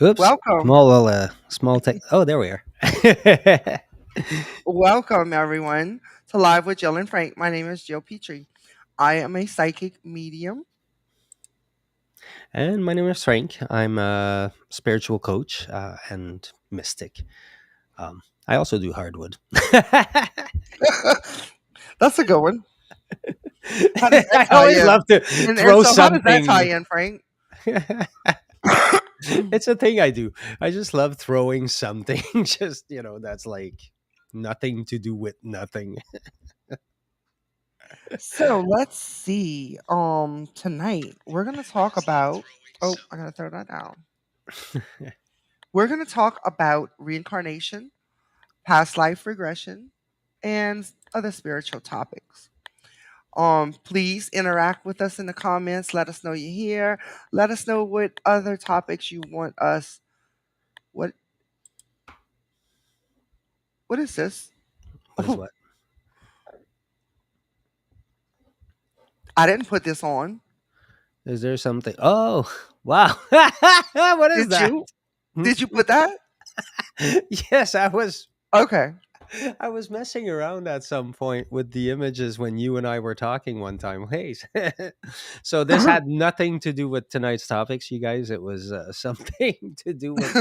Oops. Welcome, Small tech. Oh, there we are. welcome everyone to Live with Jill and Frank. My name is Jill Petrie. I am a psychic medium. And my name is Frank. I'm a spiritual coach and mystic. I also do hardwood. That's a good one. How does that I tie always in? love to And throw so, how does that tie something. in, Frank? It's a thing I do. I just love throwing something. Just that's like nothing to do with nothing. So let's see. Tonight we're gonna talk about. Oh, I gotta throw that down. We're gonna talk about reincarnation, past life regression, and other spiritual topics. Please interact with us in the comments. Let us know you're here. Let us know what other topics you want us. What what is this? What is what? I didn't put this on. Is there something? Oh, wow! What is Did that? you? Did you put that? Yes, Okay. I was messing around at some point with the images when you and I were talking one time. Hey, so this had nothing to do with tonight's topics, you guys. It was something to do with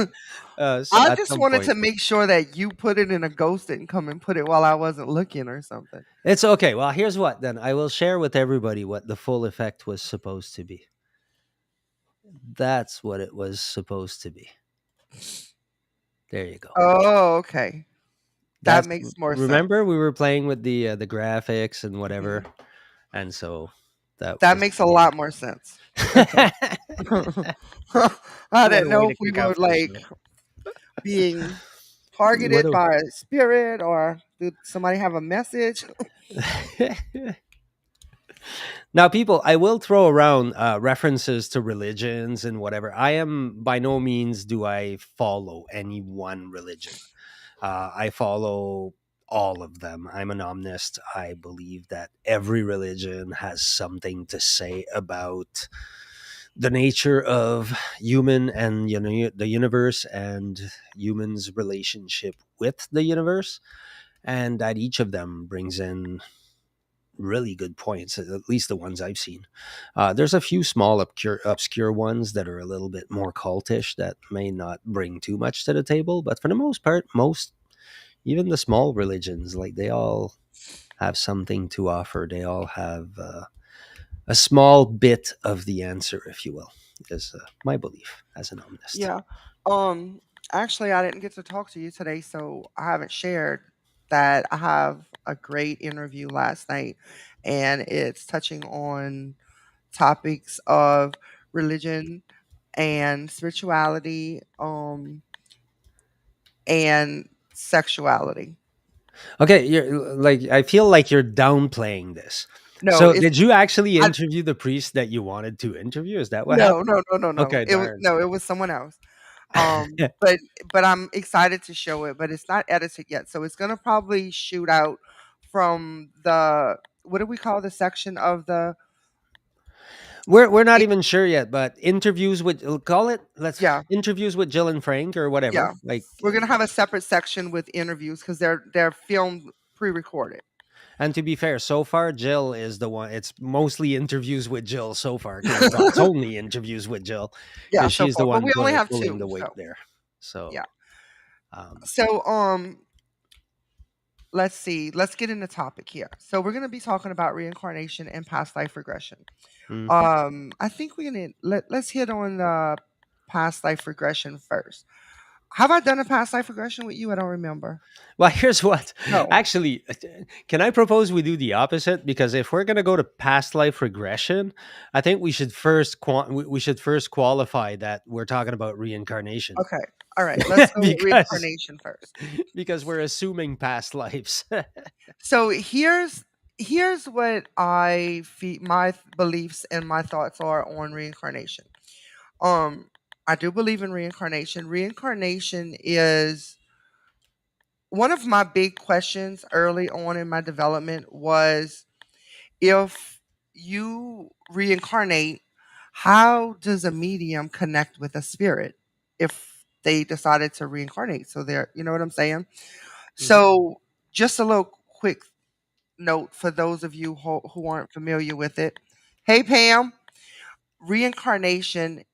I at just some wanted point. to make sure that you put it in a ghost didn't come and put it while I wasn't looking or something. It's okay. Well, here's what then. I will share with everybody what the full effect was supposed to be. That's what it was supposed to be. There you go. Oh, okay. That That's makes more sense. remember we were playing with the graphics and whatever, Mhm. and so that That was makes a the lot more sense. Okay. I didn't what a way know if to we kick were off the like show. being What targeted a by a spirit or did somebody have a message? Now, people, I will throw around references to religions and whatever. I am by no means do I follow any one religion. I follow all of them. I'm an omnist. I believe that every religion has something to say about the nature of human and the universe and humans' relationship with the universe, and that each of them brings in really good points, at least the ones I've seen. There's a few small obscure ones that are a little bit more cultish that may not bring too much to the table, but for the most part, most, even the small religions, like they all have something to offer. They all have a small bit of the answer, if you will, is my belief as an omnist. Yeah. Um Actually I didn't get to talk to you today, so I haven't shared that I have a great interview last night and it's touching on topics of religion and spirituality and sexuality. Okay, you're like I feel like you're downplaying this. No, So, it's did you actually I, interview the priest that you wanted to interview? Is that what no, happened? no, no, no, no. Okay, It was darn. no, it was someone else. But I'm excited to show it, but it's not edited yet. So it's gonna probably shoot out from the what do we call the section of the We're not it- even sure yet, but interviews with call it let's yeah, interviews with Jill and Frank or whatever. yeah. We're gonna have a separate section with interviews because they're filmed pre-recorded. And to be fair, so far Jill is the one. It's mostly interviews with Jill so far, because well, it's only interviews with Jill Yeah, because so she's the far. But one we only have pulling two. the weight So there. So, yeah. um, So let's see. Let's get in the topic here. So we're gonna be talking about reincarnation and past life regression. mhm. I think we're gonna let's hit on the past life regression first. Have I done a past life regression with you? I don't remember. Well, here's what. No. Actually, can I propose we do the opposite? Because if we're gonna go to past life regression, I think we should first we should first qualify that we're talking about reincarnation, Okay. All right. Let's go with because reincarnation first. we're assuming past lives. So here's what my beliefs and my thoughts are on reincarnation. Um, I do believe in reincarnation. Reincarnation is one of my big questions early on in my development was if you reincarnate, how does a medium connect with a spirit? if they decided to reincarnate. So they're, you know what I'm saying? Hmm. So just a little quick note for those of you who aren't familiar with it. Hey, Pam, reincarnation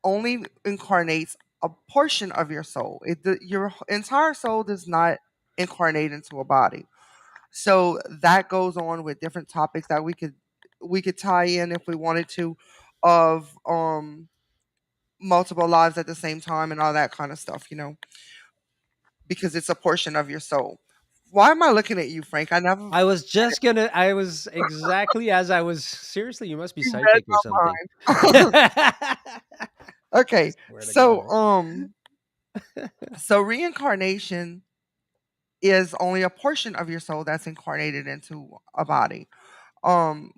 only incarnates a portion of your soul. Your entire soul does not incarnate into a body. So that goes on with different topics that we could tie in if we wanted to, of multiple lives at the same time and all that kind of stuff, because it's a portion of your soul. Why am I looking at you, Frank? I never I was just gonna. I was exactly as I was. Seriously, you must be you read psychic or something. my mind. Okay. Swear to So God. reincarnation is only a portion of your soul that's incarnated into a body.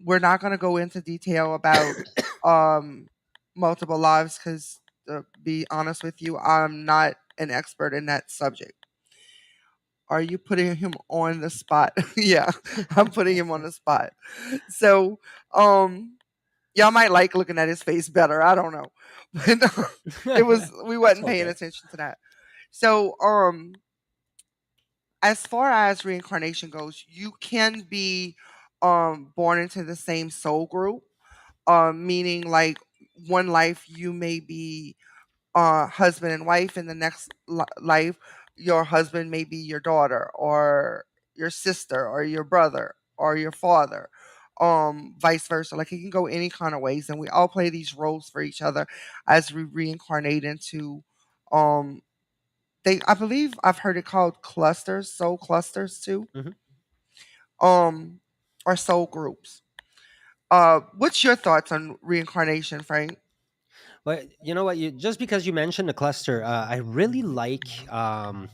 We're not going to go into detail about um multiple lives because, to be honest with you, I'm not an expert in that subject. Are you putting him on the spot? Yeah, I'm putting him on the spot. So, y'all might like looking at his face better. I don't know, but we That's wasn't paying okay. attention to that. So, as far as reincarnation goes, you can be born into the same soul group, meaning like one life you may be husband and wife, in the next life your husband may be your daughter or your sister or your brother or your father, vice versa. Like, it can go any kind of ways, and we all play these roles for each other as we reincarnate into um I believe I've heard it called clusters, soul clusters too, Hmm. um or soul groups. What's your thoughts on reincarnation, Frank? But you know what? You just because you mentioned the cluster, I really like. I'm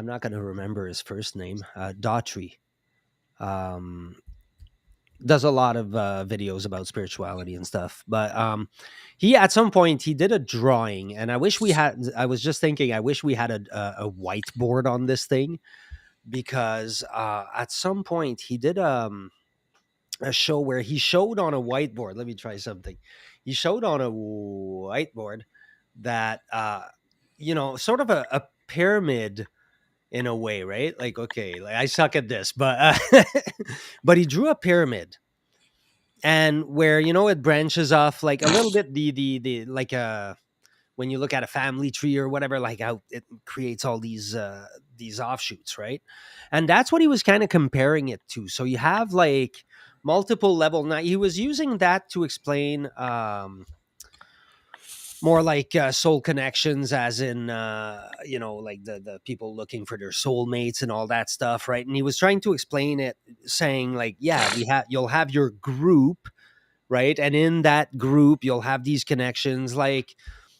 not going to remember his first name. Daughtry. Um, does a lot of videos about spirituality and stuff. But he at some point he did a drawing, and I wish we had. I was just thinking, I wish we had a whiteboard on this thing because at some point he did a show where he showed on a whiteboard. Let me try something. He showed on a whiteboard that sort of a pyramid in a way, right? Like, okay, like I suck at this, but but he drew a pyramid, and where it branches off like a little bit, the like when you look at a family tree or whatever, like how it creates all these offshoots, right? And that's what he was kind of comparing it to. So you have like multiple level. Now he was using that to explain more like soul connections, as in like the people looking for their soulmates and all that stuff, right? And he was trying to explain it, saying like, yeah, you'll have your group, right? And in that group, you'll have these connections. Like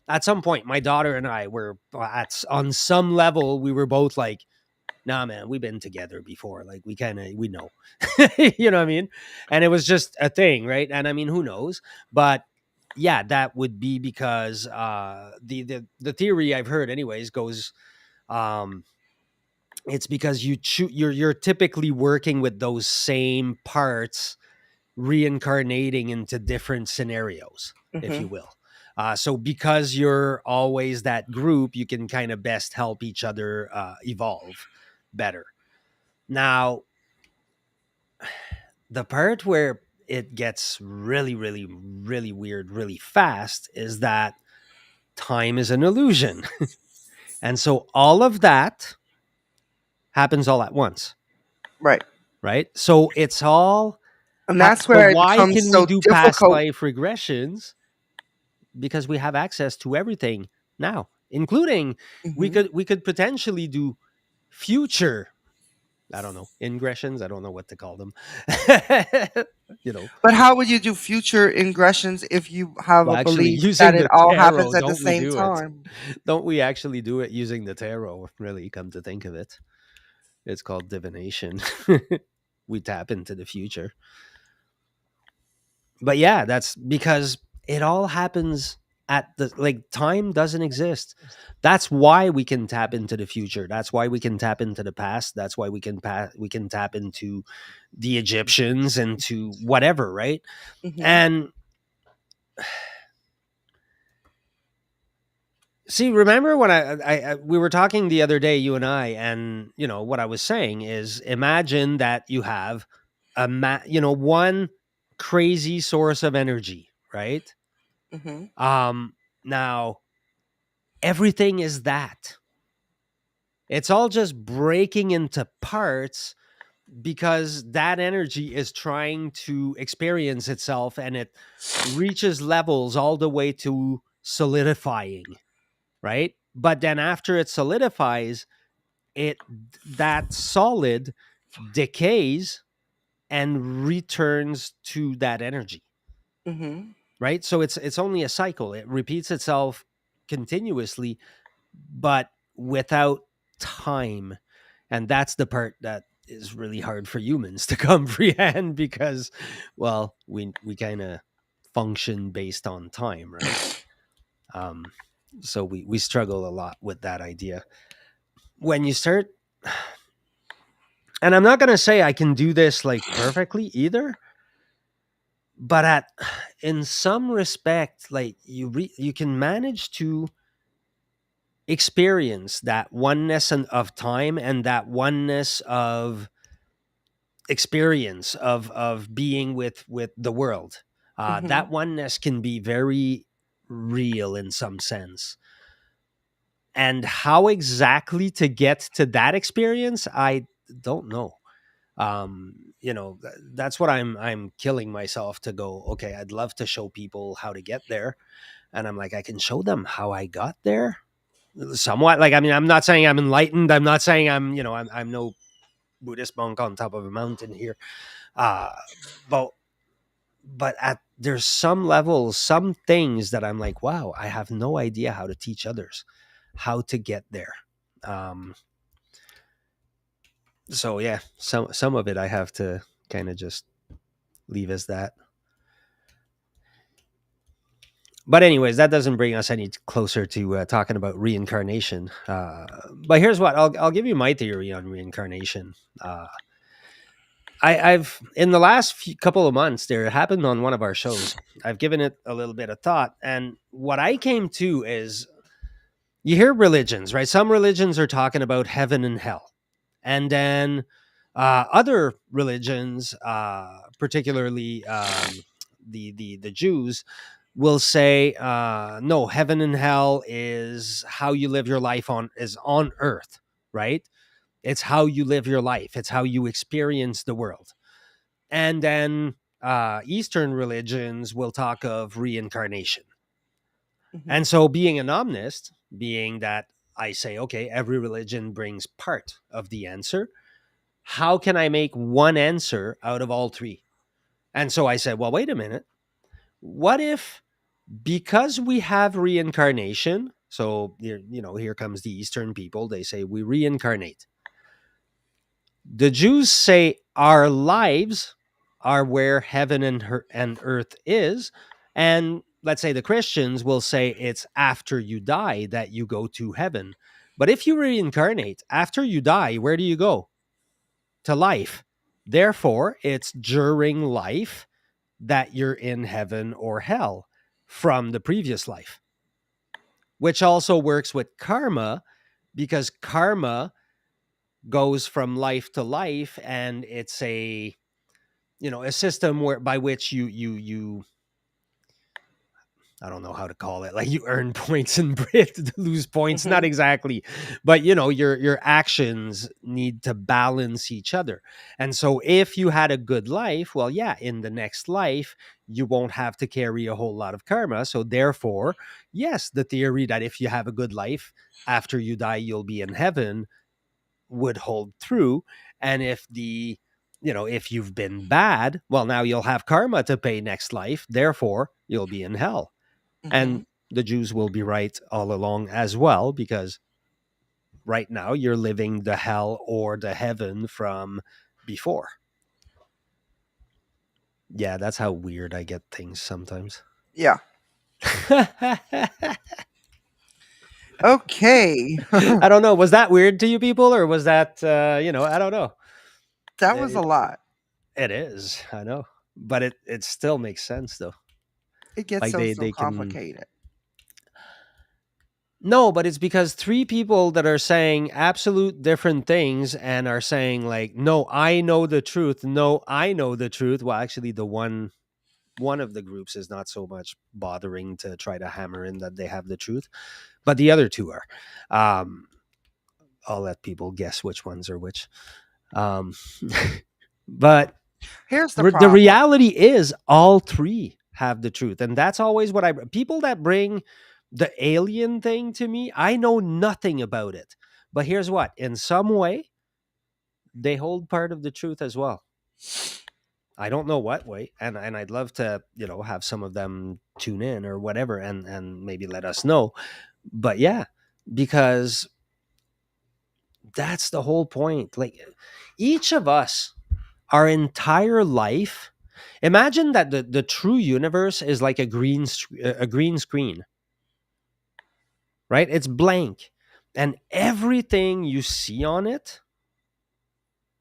at some point, my daughter and I were on some level, we were both like, nah, man, we've been together before. Like we know, you know what I mean? And it was just a thing, right? And I mean, who knows? But yeah, that would be because the theory I've heard, anyways, goes um, it's because you're typically working with those same parts reincarnating into different scenarios, if Hmm. you will. So because you're always that group, you can kind of best help each other evolve better. Now, the part where it gets really, really, really weird really fast is that time is an illusion. And so all of that happens all at once, Right. right? So it's all. And that's So where it why becomes can we so do past difficult. life regressions? Because we have access to everything now, including Hmm. we could potentially do future, I don't know, ingressions, I don't know what to call them. you know But how would you do future ingressions if you have well, a actually belief that using it the all happens tarot, at the don't we same do it? time? Don't we actually do it using the tarot? Really, come to think of it, it's called divination. We tap into the future. But yeah, that's because it all happens at the, like, time doesn't exist. That's why we can tap into the future. That's why we can tap into the past. That's why we can tap into the Egyptians and to whatever, right? Hmm. And See, remember when we were talking the other day, you and I, and what I was saying is, imagine that you have one crazy source of energy, right? Mhm. Now everything is that. It's all just breaking into parts because that energy is trying to experience itself, and it reaches levels all the way to solidifying, right? But then after it solidifies, it that solid decays and returns to that energy, Mhm. right? So it's only a cycle. It repeats itself continuously, but without time. And that's the part that is really hard for humans to comprehend because, well, we kind of function based on time, right? um so we struggle a lot with that idea. When you start, and I'm not going to say I can do this like perfectly either, but at in some respect, like you can manage to experience that oneness of time, and that oneness of experience of being with the world. That Mhm. oneness can be very real in some sense. And how exactly to get to that experience, I don't know. That's what I'm killing myself to go, okay, I'd love to show people how to get there. And I'm like, I can show them how I got there somewhat. Like, I mean, I'm not saying I'm enlightened. I'm not saying I'm no Buddhist monk on top of a mountain here. uh but at there's some levels, some things that I'm like, wow, I have no idea how to teach others how to get there. um so yeah, some of it I have to kind of just leave as that. But anyways, that doesn't bring us any closer to talking about reincarnation. But here's what I'll give you my theory on reincarnation. uh I've in the last couple of months, there happened on one of our shows. I've given it a little bit of thought, and what I came to is, you hear religions, right? Some religions are talking about heaven and hell, and then other religions, particularly the Jews, will say, no, heaven and hell is how you live your life on Earth, right? It's how you live your life. It's how you experience the world. And then Eastern religions will talk of reincarnation. And Mhm. so, being an omnist, being that I say, okay, every religion brings part of the answer, how can I make one answer out of all three? And so I said, well, wait a minute. What if, because we have reincarnation, so here comes the Eastern people, they say we reincarnate. The Jews say our lives are where heaven and earth is. And let's say the Christians will say it's after you die that you go to heaven. But if you reincarnate after you die, where do you go? To life. Therefore, it's during life that you're in heaven or hell from the previous life, which also works with karma, because karma goes from life to life, and it's a system where by which you I don't know how to call it, like, you earn points and to lose points, not Mhm. exactly, but your actions need to balance each other. And so if you had a good life, well, yeah, in the next life you won't have to carry a whole lot of karma. So therefore, yes, the theory that if you have a good life, after you die you'll be in heaven would hold true. And if you've been bad, well, now you'll have karma to pay next life, therefore you'll be in hell. And Mhm. the Jews will be right all along as well, because right now you're living the hell or the heaven from before. Yeah, that's how weird I get things sometimes. Yeah. I Okay. don't know, was that weird to you people, or was that I don't know. That was a it, lot. it is, I know, but it still makes sense though. It gets Like so they can. complicated. No, but it's because three people that are saying absolute different things and are saying like, "No, I know the truth. No, I know the truth." Well, actually, the one of the groups is not so much bothering to try to hammer in that they have the truth, but the other two are. Um, I'll let people guess which ones are which. Um, but Here's the the problem. reality is all three have the truth, and that's always what I people that bring the alien thing to me. I know nothing about it, but here's what: in some way, they hold part of the truth as well. I don't know what way, and I'd love to have some of them tune in or whatever, and maybe let us know. But yeah, because that's the whole point. Like each of us, our entire life. Imagine that the true universe is like a green screen, right? It's blank, and everything you see on it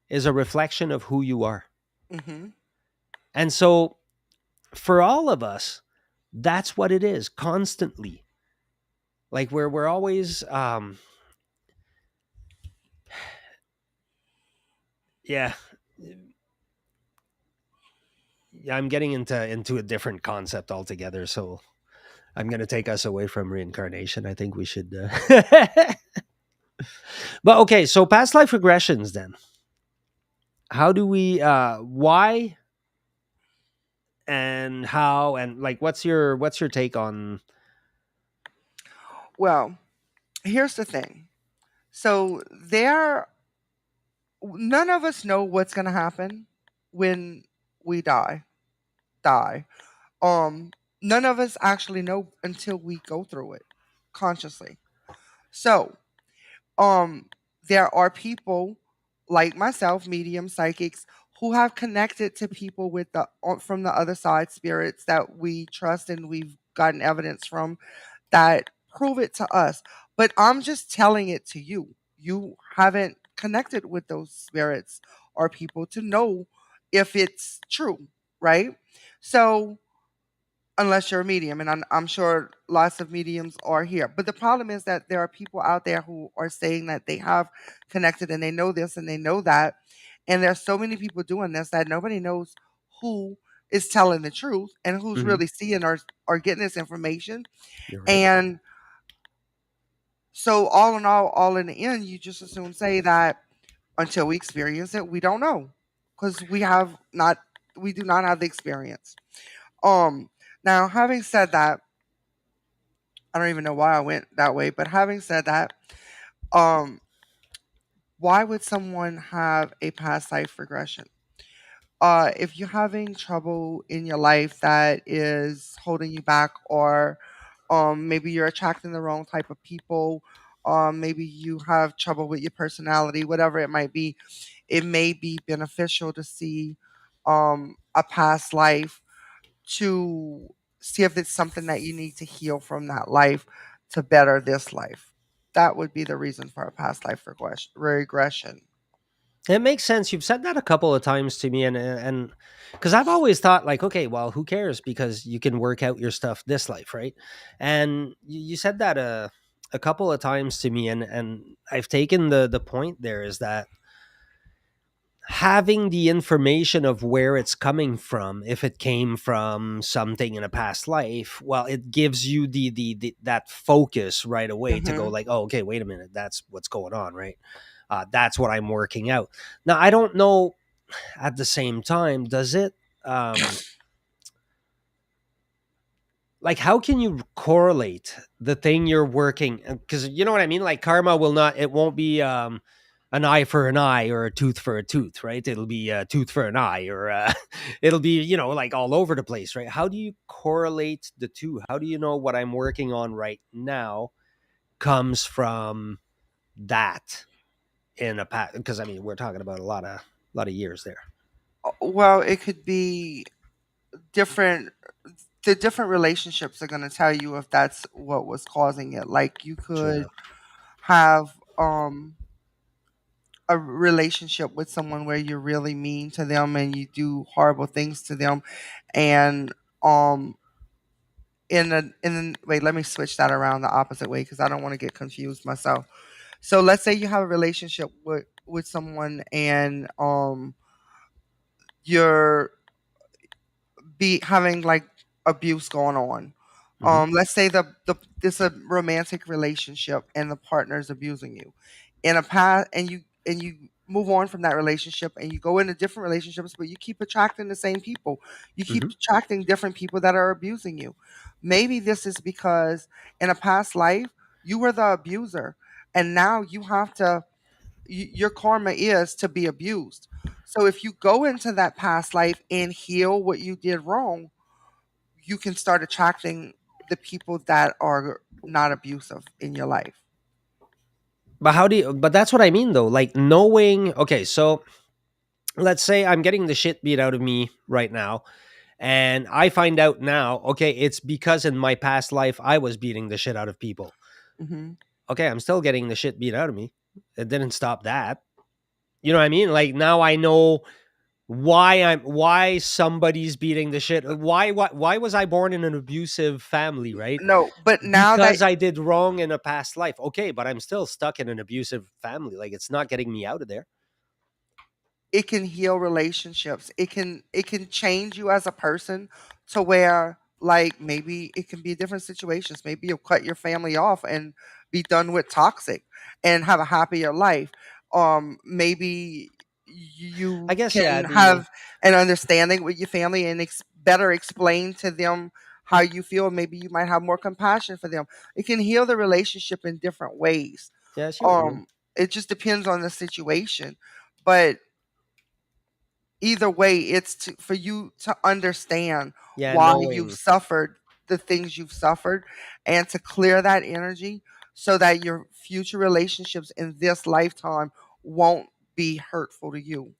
is a reflection of who you are. Hmm. And so, for all of us, that's what it is constantly. Like we're always, yeah, yeah. I'm getting into a different concept altogether. So I'm going to take us away from reincarnation. I think we should. But okay, so past life regressions then. How do we why and how and like what's your take on Well, here's the thing. So there, none of us know what's going to happen when we die. Um, None of us actually know until we go through it consciously. So, um, there are people like myself, medium psychics, who have connected to people with the from the other side, spirits that we trust and we've gotten evidence from that prove it to us. But I'm just telling it to you. You haven't connected with those spirits or people to know if it's true, right? So, unless you're a medium, and I'm sure lots of mediums are here. But the problem is that there are people out there who are saying that they have connected and they know this and they know that. And there's so many people doing this that nobody knows who is telling the truth and who's Mhm. really seeing or getting this information. You're right. And so, all in all in the end, you just assume say that until we experience it, we don't know because we do not have the experience. Um, Now, having said that, I don't even know why I went that way, but having said that, um, why would someone have a past life regression? If you're having trouble in your life that is holding you back, or maybe you're attracting the wrong type of people, maybe you have trouble with your personality, whatever it might be, it may be beneficial to see a past life to see if it's something that you need to heal from that life to better this life. That would be the reason for a past life regression. It makes sense. You've said that a couple of times to me, and because I've always thought like, okay, well, who cares? Because you can work out your stuff this life, right? And you said that a couple of times to me, and I've taken the point there is that having the information of where it's coming from, if it came from something in a past life, well, it gives you the that focus right away to go Hmm. like, oh, okay, wait a minute, that's what's going on, right? That's what I'm working out. Now I don't know, at the same time, does it like how can you correlate the thing you're working, because you know what I mean, like karma will not, it won't be an eye for an eye or a tooth for a tooth, right? It'll be a tooth for an eye, or it'll be like all over the place, right? How do you correlate the two? How do you know what I'm working on right now comes from that in a pat, because I mean we're talking about a lot of years there. Well, it could be different. The different relationships are going to tell you if that's what was causing it. Like you True could enough. have a relationship with someone where you're really mean to them and you do horrible things to them, and um wait, let me switch that around the opposite way because I don't want to get confused myself. So let's say you have a relationship with someone and you're be having like abuse going on. Hmm. Let's say the this a romantic relationship and the partner is abusing you in a past, and you move on from that relationship and you go into different relationships, but you keep attracting the same people. You keep Hmm. attracting different people that are abusing you. Maybe this is because in a past life you were the abuser, and now you have to your karma is to be abused. So if you go into that past life and heal what you did wrong, you can start attracting the people that are not abusive in your life. But how do you? But that's what I mean, though. Like knowing. Okay, so let's say I'm getting the shit beat out of me right now, and I find out now. Okay, it's because in my past life I was beating the shit out of people. Hmm. Okay, I'm still getting the shit beat out of me. It didn't stop that. You know what I mean? Like now I know why somebody's beating the shit. Why was I born in an abusive family, right? No, but now that Because I did wrong in a past life. Okay, but I'm still stuck in an abusive family. Like it's not getting me out of there. it can heal relationships. It can change you as a person to where like maybe it can be different situations. Maybe you'll cut your family off and be done with toxic and have a happier life. Maybe I you guess yeah, can the have an understanding with your family and better explain to them how you feel. Maybe you might have more compassion for them. It can heal the relationship in different ways. yeah, I see what you mean. Um, it just depends on the situation. But either way, it's for you to understand Yeah, why you've knowing. suffered the things you've suffered and to clear that energy so that your future relationships in this lifetime won't be hurtful to you.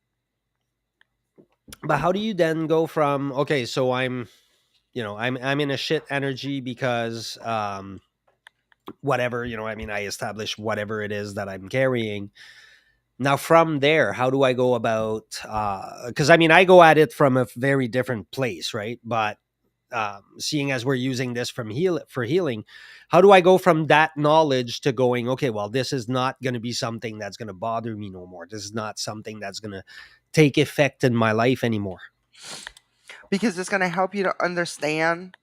But how do you then go from okay, so I'm in a shit energy because whatever, I establish whatever it is that I'm carrying. Now from there, how do I go about cuz I go at it from a very different place, right? But seeing as we're using this for healing, how do I go from that knowledge to going, okay, well, this is not going to be something that's going to bother me no more. This is not something that's going to take effect in my life anymore. Because it's going to help you to understand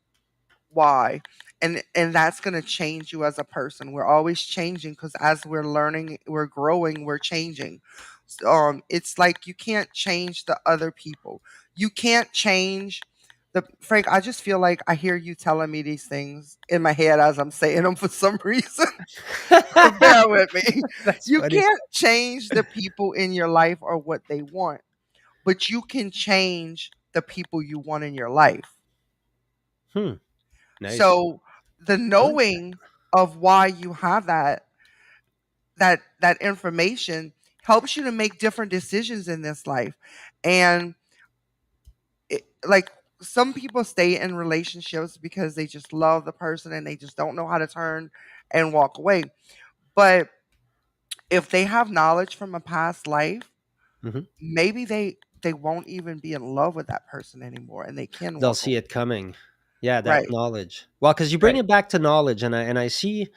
why, and that's going to change you as a person. We're always changing because as we're learning, we're growing, we're changing. It's like you can't change the other people. You can't change the Frank. I just feel like I hear you telling me these things in my head as I'm saying them for some reason. So bear with me. That's You funny. can't change the people in your life or what they want, but you can change the people you want in your life. Hmm. Nice. So the I like that. knowing of why you have that information helps you to make different decisions in this life. And like some people stay in relationships because they just love the person and they just don't know how to turn and walk away. But if they have knowledge from a past life, Mhm. maybe they won't even be in love with that person anymore and they can They'll walk see away. it coming. Yeah, that Right. knowledge. Well, because you bring Right. it back to knowledge, and I see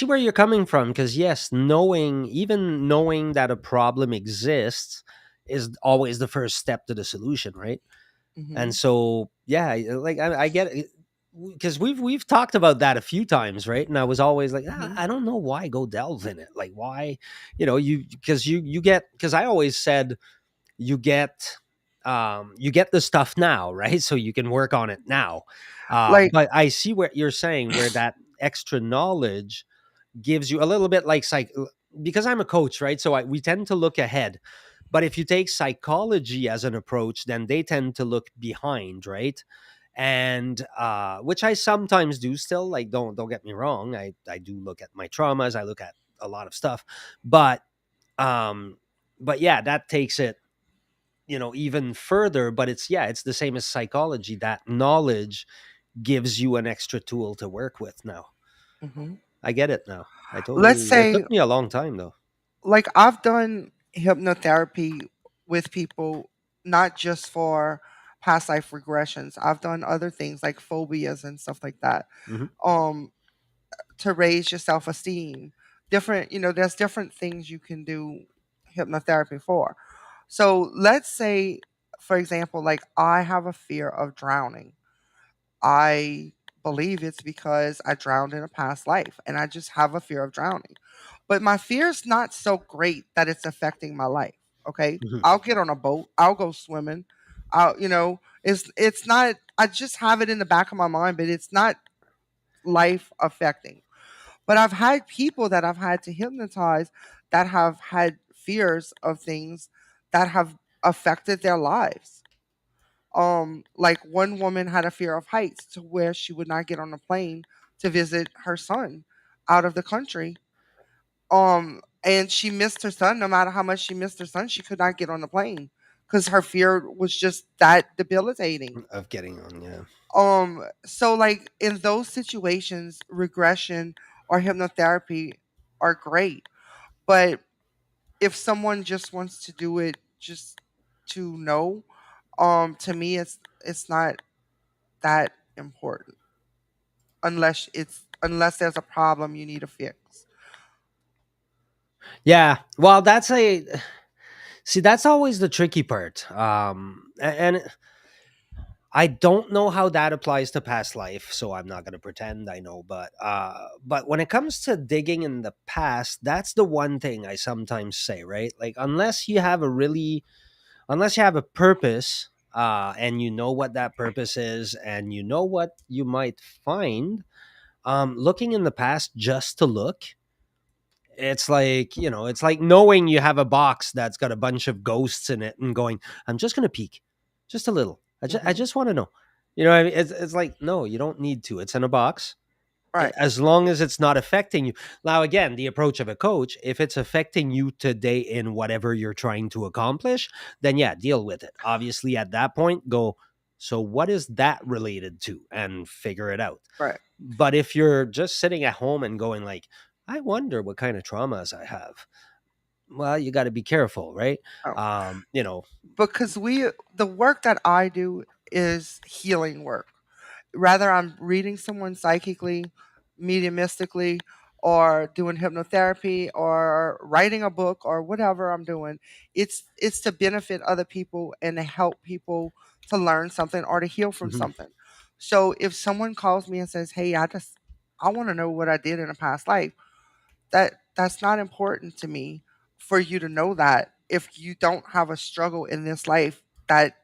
where you're coming from. Because yes, even knowing that a problem exists is always the first step to the solution, right? And Mhm. so, yeah, like I get it because we've talked about that a few times, right? And I was always like, Mhm. I don't know why go delve in it. Like, why, you get because I always said you get you get the stuff now, right? So you can work on it now. Like But I see what you're saying, where that extra knowledge gives you a little bit like because I'm a coach, right? So we tend to look ahead. But if you take psychology as an approach, then they tend to look behind, right? And which I sometimes do still. Like, don't get me wrong, I do look at my traumas, I look at a lot of stuff, but um yeah, that takes it even further. But it's the same as psychology. That knowledge gives you an extra tool to work with now. mhm. I get it now. Let's It say took me a long time though. like I've done hypnotherapy with people not just for past life regressions. I've done other things like phobias and stuff like that. Hmm. Um, to raise your self esteem. Different, there's different things you can do hypnotherapy for. So let's say, for example, like I have a fear of drowning. I believe it's because I drowned in a past life and I just have a fear of drowning. But my fear is not so great that it's affecting my life. Okay. Hmm. I'll get on a boat, I'll go swimming. It's not, I just have it in the back of my mind, but it's not life affecting. But I've had people that I've had to hypnotize that have had fears of things that have affected their lives. Like one woman had a fear of heights to where she would not get on a plane to visit her son out of the country. And she missed her son. No matter how much she missed her son, she could not get on the plane because her fear was just that debilitating. Of getting on, yeah. So like in those situations, regression or hypnotherapy are great. But if someone just wants to do it just to know, to me it's not that important unless there's a problem you need to fix. Yeah. Well, that's a see. That's always the tricky part. And I don't know how that applies to past life, so I'm not going to pretend I know. But when it comes to digging in the past, that's the one thing I sometimes say, right? Like unless you have a purpose, and you know what that purpose is, and you know what you might find, looking in the past just to look, it's like, it's like knowing you have a box that's got a bunch of ghosts in it and going, I'm just going to peek just a little. I Hmm. just want to know. You know what I mean? It's like, no, you don't need to. It's in a box. Right. As long as it's not affecting you. Now, again, the approach of a coach, if it's affecting you today in whatever you're trying to accomplish, then yeah, deal with it. Obviously, at that point, go, so what is that related to? And figure it out. Right. But if you're just sitting at home and going like, I wonder what kind of traumas I have, well, you got to be careful, right? Oh, You know, because the work that I do is healing work. Rather I'm reading someone psychically, mediumistically, or doing hypnotherapy or writing a book or whatever I'm doing, it's to benefit other people and to help people to learn something or to heal from mhm. something. So if someone calls me and says, "Hey, I want to know what I did in a past life," that's not important to me for you to know that if you don't have a struggle in this life that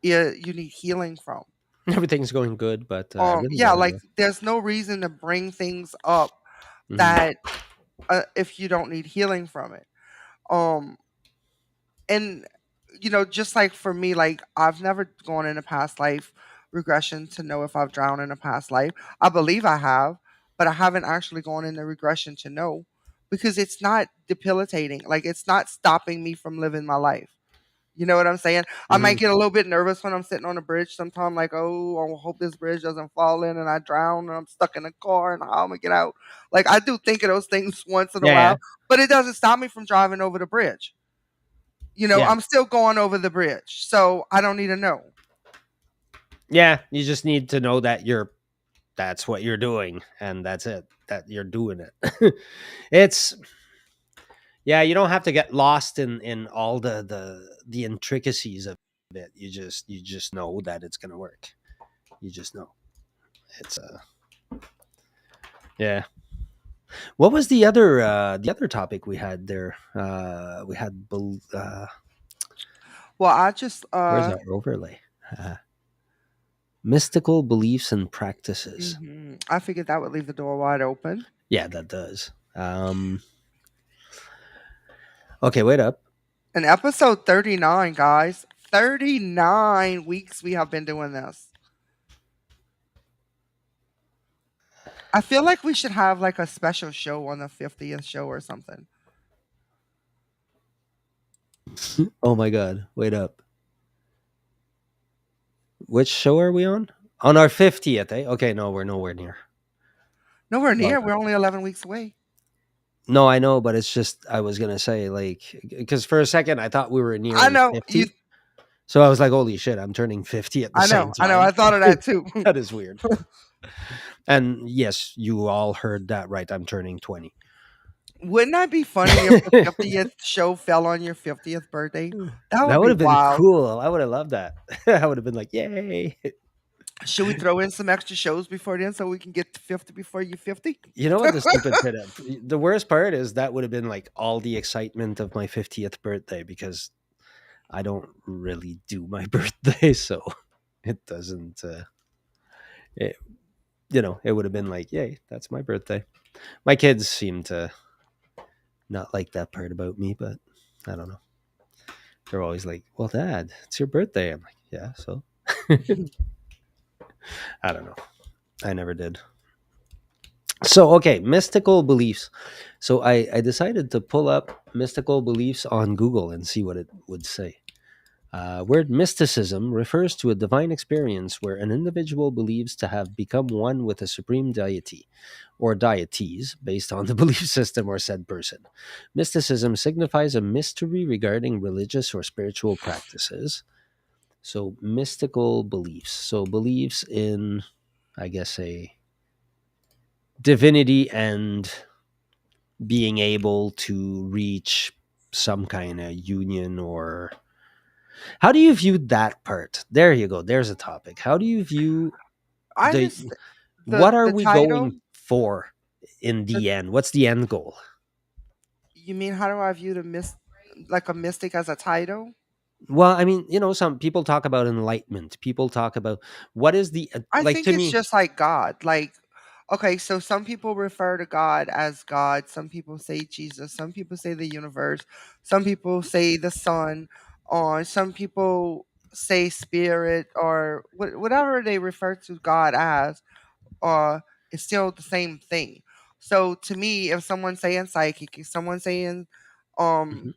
you need healing from. Everything's going good, but I really Yeah, want to like know. there's no reason to bring things up Mhm. that if you don't need healing from it. Um, and just like for me, like I've never gone in a past life regression to know if I've drowned in a past life. I believe I have, but I haven't actually gone in the regression to know because it's not debilitating. Like it's not stopping me from living my life. You know what I'm saying? I might Mhm. get a little bit nervous when I'm sitting on a bridge sometime, like, oh, I hope this bridge doesn't fall in and I drown and I'm stuck in the car and how am I gonna get out? Like I do think of those things once in a Yeah, yeah, while, but it doesn't stop me from driving over the bridge. yeah, I'm still going over the bridge. So I don't need to know. yeah. You just need to know that that's what you're doing, and that's it. That you're doing it. It's yeah. You don't have to get lost in all the intricacies of it. You just know that it's gonna work. You just know. It's yeah. What was the other topic we had there? We had Well, I just where's our overlay? Uh, Mystical beliefs and practices. I figured that would leave the door wide open. Yeah, that does. Okay, wait up. In episode 39, guys, 39 weeks we have been doing this. I feel like we should have like a special show on the 50th show or something. Oh my god, wait up. Which show are we on? On our 50th, eh? Okay, no, we're nowhere near. Nowhere Well, near. We're only 11 weeks away. no, I know, but it's just I was gonna say like because for a second I thought we were I nearing know you. 50. So I was like, holy shit, I'm turning 50 at the I same know, I know. time. I thought of that too. That is weird. And yes, you all heard that right. I'm turning 20. Wouldn't that be funny if the 50th show fell on your 50th birthday? That That would would be have been wild. cool. I would have loved that. I would have been like, yay. Should we throw in some extra shows before then so we can get to 50 before you 50? You know what the stupid pit of the worst part is that would have been like all the excitement of my 50th birthday because I don't really do my birthday, so it doesn't it, it would have been like, yay, that's my birthday. My kids seem to not like that part about me, but I don't know. They're always like, "Well, dad, it's your birthday." I'm like, "Yeah, so." I don't know. I never did. So, okay, mystical beliefs. So I decided to pull up mystical beliefs on Google and see what it would say. Word mysticism refers to a divine experience where an individual believes to have become one with a supreme deity or deities based on the belief system or said person. Mysticism signifies a mystery regarding religious or spiritual practices. So, mystical beliefs. So, beliefs in, I guess, a divinity and being able to reach some kind of union or how do you view that part? There you go. There's a topic. How do you view I the just what are the we title. going for in The, the end? What's the end goal? you mean how do I view like a mystic as a title? Well, I mean, some people talk about enlightenment. People talk about what is the I like think to it's me. just like God. Like, okay, so some people refer to God as God. Some people say Jesus. Some people say the universe. Some people say the sun. Or some people say spirit or whatever they refer to God as. It's still the same thing. So to me, if someone's saying psychic, if someone's saying Mhm, um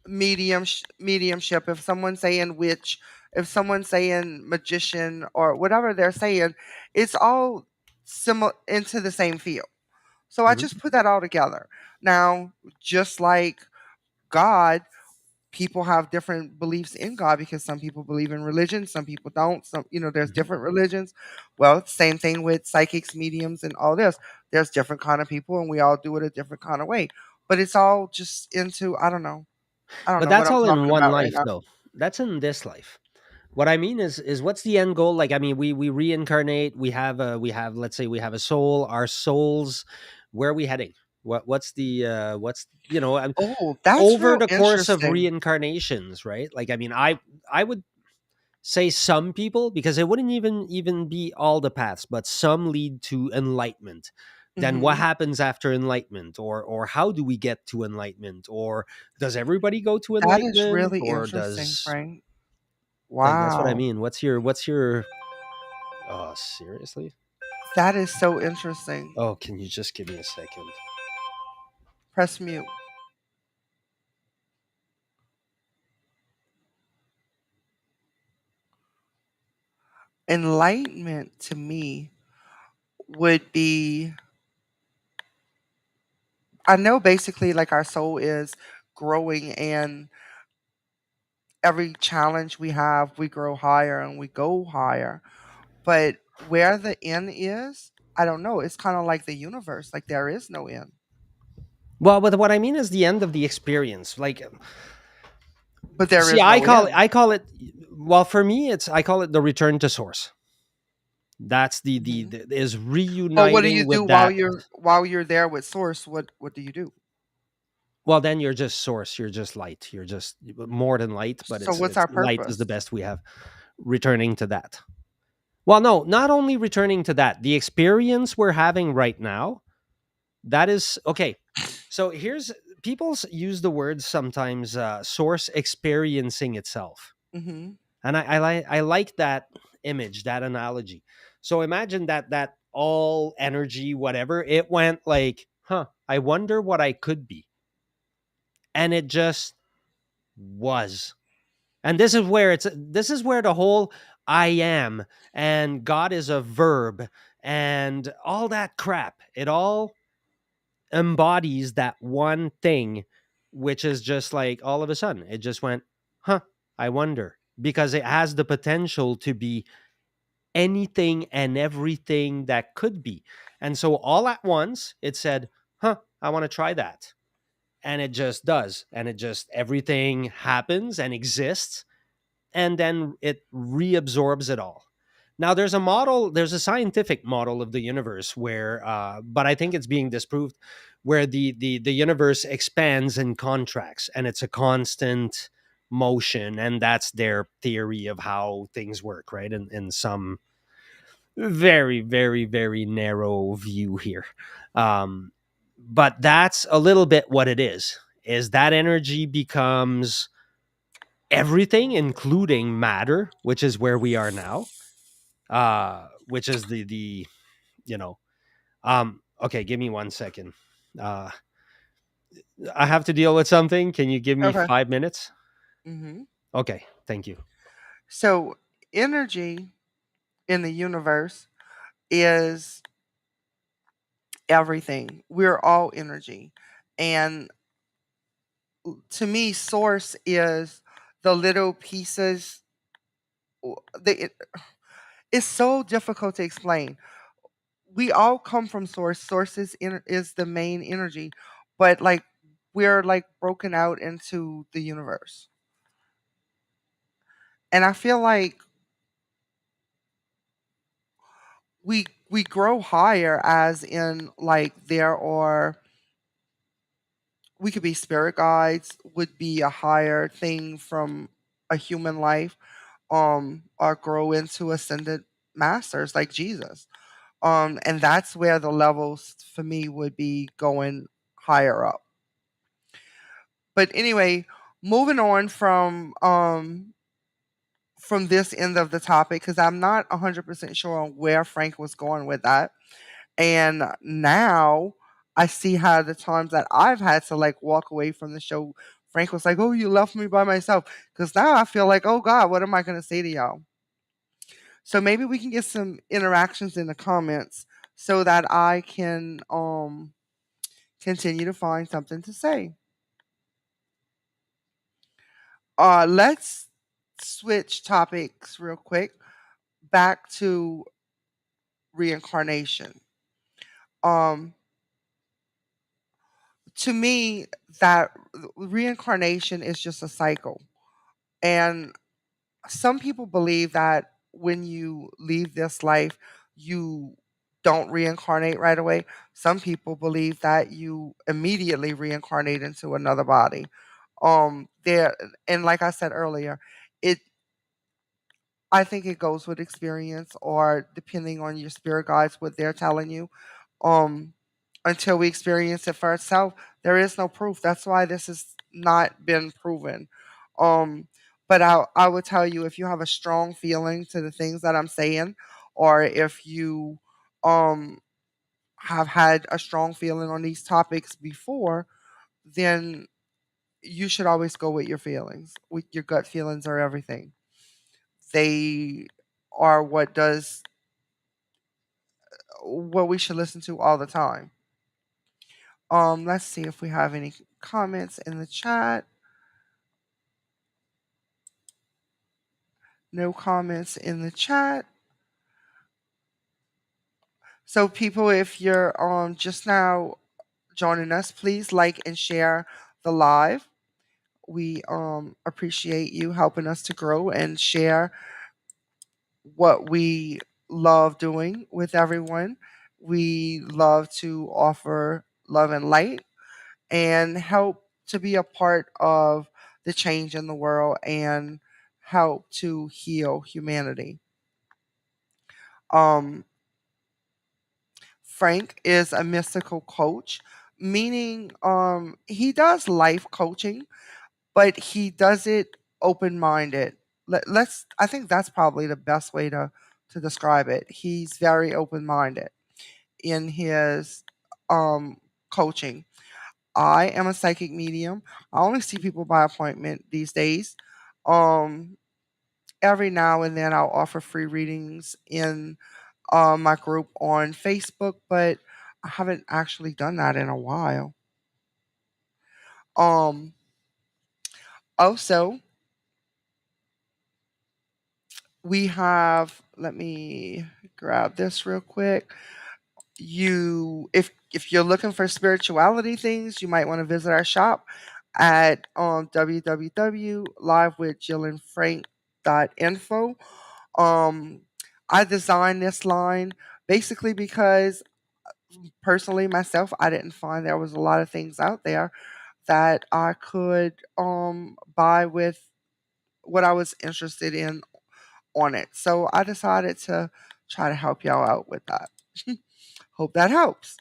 mediumship, if someone's saying witch, if someone's saying magician or whatever they're saying, it's all similar into the same field. So I mhm, just put that all together. Now, just like God, people have different beliefs in God because some people believe in religion, some people don't. There's mhm. different religions. Well, same thing with psychics, mediums, and all this. There's different kind of people, and we all do it a different kind of way. But it's all just into I don't But know what that's I'm all in talking one about right life, now. though. That's in this life. What I mean is what's the end goal? Like, I mean, we reincarnate. We have let's say we have a soul. Our souls, where are we heading? What's the what's Oh, that's over real the course of interesting. reincarnations, right? Like, I mean, I would say some people because it wouldn't even be all the paths, but some lead to enlightenment. Then what Mhm. happens after enlightenment, or how do we get to enlightenment, or does everybody go to That is enlightenment, really or interesting, does Frank. like that's what I Wow. mean. What's your oh, seriously? That is so interesting. Oh, can you just give me a second? Press mute. Enlightenment to me would be I know basically like our soul is growing and every challenge we have, we grow higher and we go higher. But where the end is, I don't know. It's kind of like the universe, like there is no end. Well, but what I mean is the end of the experience. Like, But there see, is I no call it. end. I call it. Well, for me, I call it the return to source. That's Mhm. the is But what do you reuniting do with that. while you're there with source? What do you do? Well, then you're just source. You're just light. You're just more than light, but So what's it's our light is the purpose? best we have. Returning to that. Well, no, not only returning to that. The experience we're having right now. That is okay. So here's people use the word sometimes source experiencing itself, Mhm. and I like that image, that analogy. So imagine that all energy, whatever it went like, huh? I wonder what I could be, and it just was. And this is where the whole I am and God is a verb and all that crap. It all embodies that one thing, which is just like all of a sudden it just went, huh? I wonder, because it has the potential to be anything and everything that could be. And so all at once it said, huh, I want to try that. And it just does. And it just, everything happens and exists. And then it reabsorbs it all. Now there's a model, there's a scientific model of the universe where, but I think it's being disproved, where the universe expands and contracts, and it's a constant motion, and that's their theory of how things work, right? In some very, very, very narrow view here. Um, but that's a little bit what it is that energy becomes everything, including matter, which is where we are now, which is the you know, okay, give me 1 second. uh I have to deal with something. Can you give me Okay. 5 minutes? hmm Okay, thank you. So, energy in the universe is everything. We're all energy. And to me, source is the little pieces. It's so difficult to explain. We all come from source. Source is the main energy, but like we're like broken out into the universe. And I feel like we grow higher, as in like there are, we could be spirit guides, would be a higher thing from a human life, or grow into ascended masters like Jesus. And that's where the levels for me would be going higher up. But anyway, moving on from this end of the topic, because I'm not 100% sure on where Frank was going with that. And now I see how the times that I've had to like walk away from the show, Frank was like, "Oh, you left me by myself." Because now I feel like, "Oh God, what am I going to say to y'all?" So maybe we can get some interactions in the comments so that I can continue to find something to say. Let's switch topics real quick back to reincarnation. Um, to me, that reincarnation is just a cycle. And some people believe that when you leave this life, you don't reincarnate right away. Some people believe that you immediately reincarnate into another body. There, and like I said earlier, it I think it goes with experience, or depending on your spirit guides, what they're telling you. Um, until we experience it for ourselves, there is no proof. That's why this has not been proven. Um, but I would tell you, if you have a strong feeling to the things that I'm saying, or if you um have had a strong feeling on these topics before, then you should always go with your feelings. With your gut feelings are everything. They are what we should listen to all the time. Let's see if we have any comments in the chat. No comments in the chat. So people, if you're just now joining us, please like and share the live. We appreciate you helping us to grow and share what we love doing with everyone. We love to offer love and light and help to be a part of the change in the world and help to heal humanity. Um, Frank is a mystical coach, meaning he does life coaching, but he does it open minded. Let's I think that's probably the best way to describe it. He's very open minded in his um coaching. I am a psychic medium. I only see people by appointment these days. Um, every now and then I'll offer free readings in my group on Facebook, but I haven't actually done that in a while. Um, also, We have, let me grab this real quick. If you're looking for spirituality things, you might want to visit our shop at www.livewithjillandfrank.info. Um, I designed this line basically because personally myself, I didn't find there was a lot of things out there that I could buy with what I was interested in on it. So I decided to try to help y'all out with that. Hope that helps.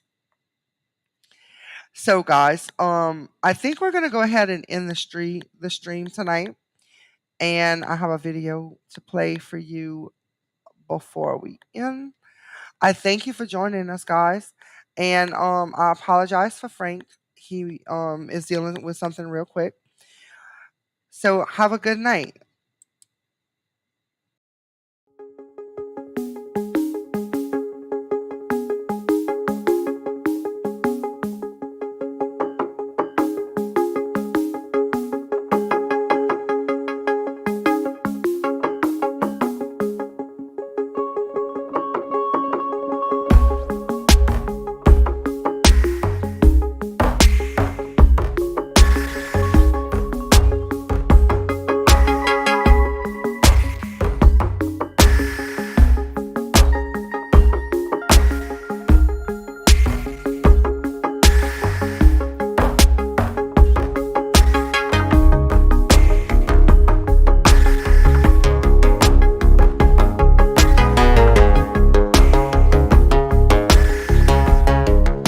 So guys, I think we're gonna go ahead and end the stream tonight. And I have a video to play for you before we end. I thank you for joining us, guys. And I apologize for Frank. He is dealing with something real quick. So have a good night.